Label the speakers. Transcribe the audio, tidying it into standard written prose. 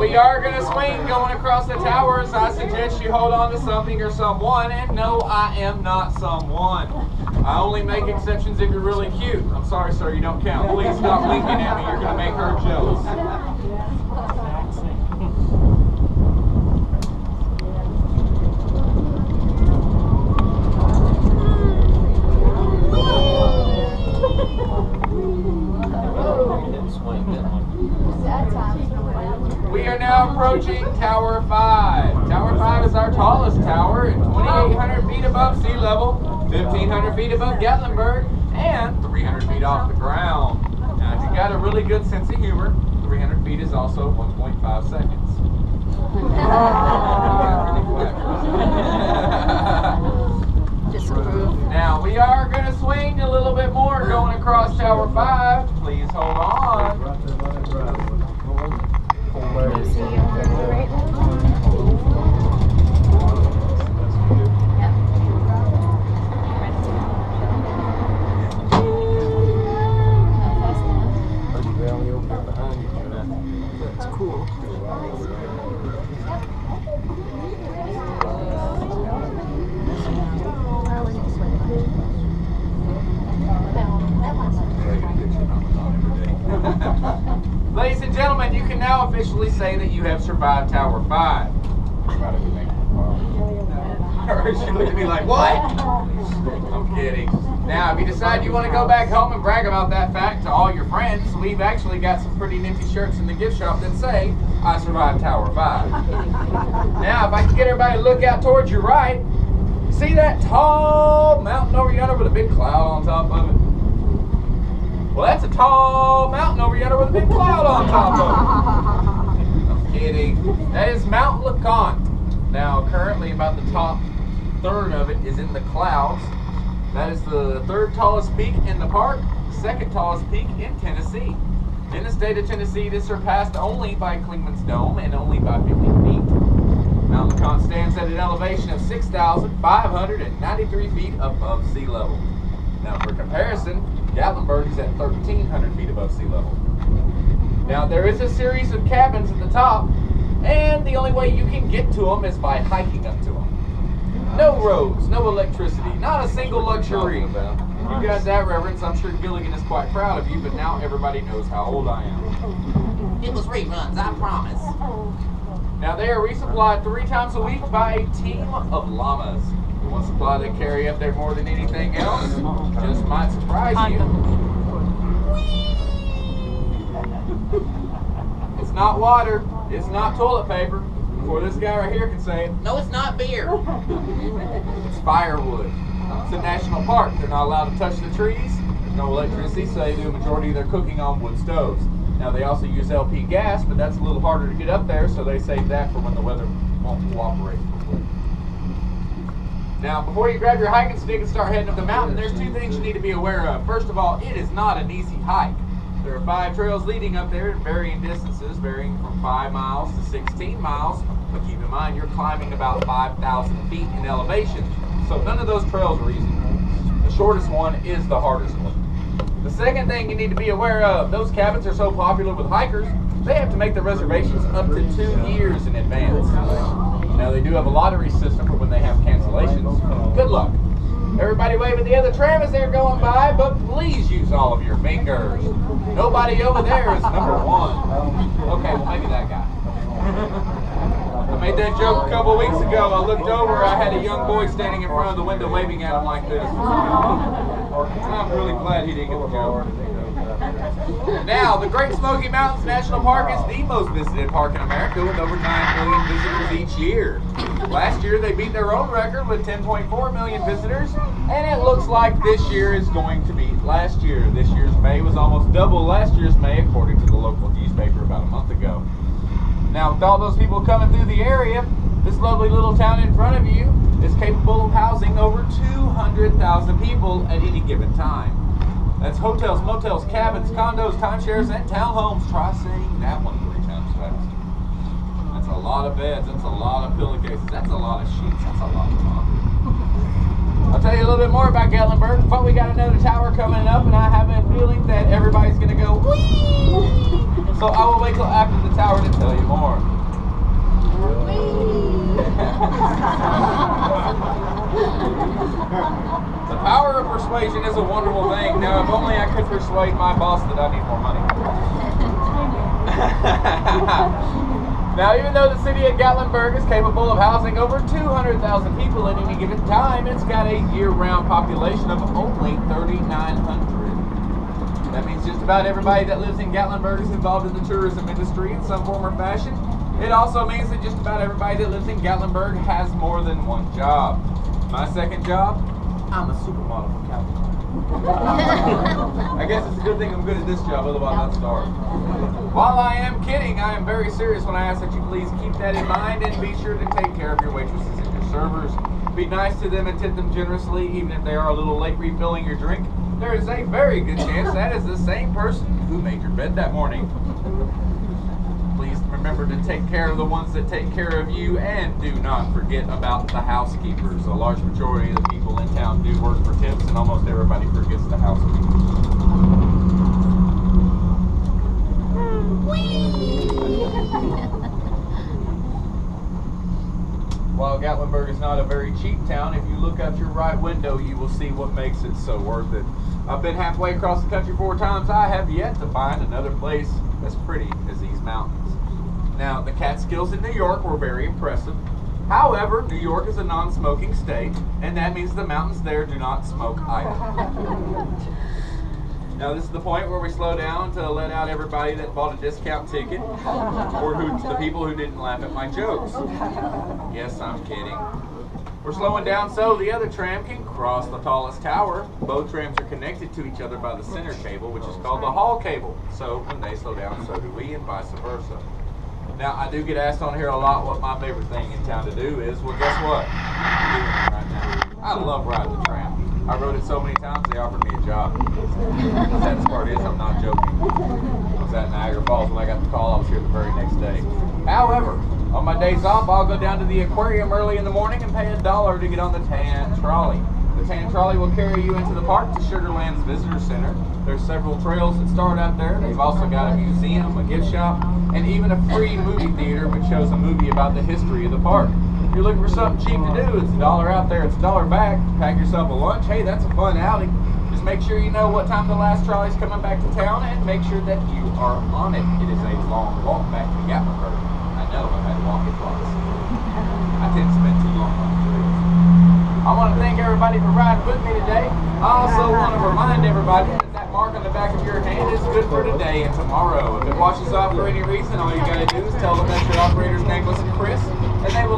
Speaker 1: we are going to swing going across the towers. I suggest you hold on to something or someone. And no, I am not someone. I only make exceptions if you're really cute. I'm sorry, sir, you don't count. Please stop winking at me. You're going to make her jealous. We are now approaching Tower 5. Tower 5 is our tallest tower at 2,800 feet above sea level, 1,500 feet above Gatlinburg, and 300 feet off the ground. Now, if you've got a really good sense of humor, 300 feet is also 1.5 seconds. Now, we are going to swing a little bit more going across Tower 5. Please hold on.
Speaker 2: That's cool.
Speaker 1: Ladies and gentlemen, you can now officially say that you have survived Tower 5. She looked at me like, what? I'm kidding. Now, if you decide you want to go back home and brag about that fact to all your friends, we've actually got some pretty nifty shirts in the gift shop that say, I survived Tower 5. Now, if I can get everybody to look out towards your right, see that tall mountain over yonder with a big cloud on top of it? Well, that's a tall mountain over yonder with a big cloud on top of it. I'm kidding. That is Mount LeConte. Now, currently about the top third of it is in the clouds. That is the third tallest peak in the park, second tallest peak in Tennessee. In the state of Tennessee, it is surpassed only by Klingman's Dome and only by 50 feet. Mount LeConte stands at an elevation of 6,593 feet above sea level. Now, for comparison, Gatlinburg is at 1,300 feet above sea level. Now, there is a series of cabins at the top, and the only way you can get to them is by hiking up to them. No roads, no electricity, not a single luxury. You got that, Reverence. I'm sure Gilligan is quite proud of you, but now everybody knows how old I am.
Speaker 3: It was reruns, I promise.
Speaker 1: Now, they are resupplied 3 times a week by a team of llamas. The one supply they carry up there more than anything else just might surprise you. It's not water. It's not toilet paper. Before this guy right here can say it.
Speaker 3: No, it's not beer.
Speaker 1: It's firewood. It's a national park. They're not allowed to touch the trees. There's no electricity, so they do a majority of their cooking on wood stoves. Now, they also use LP gas, but that's a little harder to get up there, so they save that for when the weather won't cooperate. Now, before you grab your hiking stick and start heading up the mountain, there's 2 things you need to be aware of. First of all, it is not an easy hike. There are 5 trails leading up there at varying distances, varying from 5 miles to 16 miles. But keep in mind, you're climbing about 5,000 feet in elevation, so none of those trails are easy. The shortest one is the hardest one. The second thing you need to be aware of, those cabins are so popular with hikers, they have to make the reservations up to 2 years in advance. Now, they do have a lottery system for when they have cancellations. Good luck. Everybody wave at the other tram as they're going by, but please use all of your fingers. Nobody over there is number 1. Okay, well, maybe that guy. I made that joke a couple weeks ago. I looked over, I had a young boy standing in front of the window waving at him like this. I'm really glad he didn't get the joke. Now, the Great Smoky Mountains National Park is the most visited park in America with over 9 million visitors each year. Last year, they beat their own record with 10.4 million visitors, and it looks like this year is going to beat last year. This year's May was almost double last year's May, according to the local newspaper about a month ago. Now, with all those people coming through the area, this lovely little town in front of you is capable of housing over 200,000 people at any given time. That's hotels, motels, cabins, condos, timeshares, and townhomes. Try saying that one 3 times fast. That's a lot of beds. That's a lot of pillowcases. That's a lot of sheets. That's a lot of laundry. I'll tell you a little bit more about Gatlinburg, but we got another tower coming up, and I have a feeling that everybody's going to go, whee! So I will wait till after the tower to tell you more. The power of persuasion is a wonderful thing. Now, if only I could persuade my boss that I need more money. Now, even though the city of Gatlinburg is capable of housing over 200,000 people at any given time, it's got a year-round population of only 3,900. That means just about everybody that lives in Gatlinburg is involved in the tourism industry in some form or fashion. It also means that just about everybody that lives in Gatlinburg has more than one job. My second job, I'm a supermodel for California. I guess it's a good thing I'm good at this job, otherwise I'd starve. While I am kidding, I am very serious when I ask that you please keep that in mind and be sure to take care of your waitresses and your servers. Be nice to them and tip them generously, even if they are a little late refilling your drink. There is a very good chance that is the same person who made your bed that morning. Please remember to take care of the ones that take care of you, and do not forget about the housekeepers. A large majority of the people in town do work for tips, and almost everybody forgets the housekeepers. While Gatlinburg is not a very cheap town, if you look out your right window, you will see what makes it so worth it. I've been halfway across the country 4 times. I have yet to find another place as pretty as these mountains. Now, the Catskills in New York were very impressive. However, New York is a non-smoking state, and that means the mountains there do not smoke either. Now, this is the point where we slow down to let out everybody that bought a discount ticket, or the people who didn't laugh at my jokes. Yes, I'm kidding. We're slowing down so the other tram can cross the tallest tower. Both trams are connected to each other by the center cable, which is called the hall cable. So when they slow down, so do we, and vice versa. Now, I do get asked on here a lot what my favorite thing in town to do is. Well, guess what? I'm doing it right now. I love riding the tram. I rode it so many times they offered me a job. The saddest part is I'm not joking. I was at Niagara Falls when I got the call. I was here the very next day. However, on my days off, I'll go down to the aquarium early in the morning and pay $1 to get on the tan trolley. The tan trolley will carry you into the park to Sugarland's Visitor Center. There's several trails that start out there. They've also got a museum, a gift shop, and even a free movie theater which shows a movie about the history of the park. If you're looking for something cheap to do, it's $1 out there, it's $1 back. Pack yourself a lunch. Hey, that's a fun outing. Just make sure you know what time the last trolley's coming back to town, and make sure that you are on it. It is a long walk back to Gatlinburg. I know, I've had to walk it twice. I tend to spend too long on the trails. I want to thank everybody for riding with me today. I also want to remind everybody that mark on the back of your hand is good for today and tomorrow. If it washes off for any reason, all you got to do is tell them that your operator's name was Chris, and they will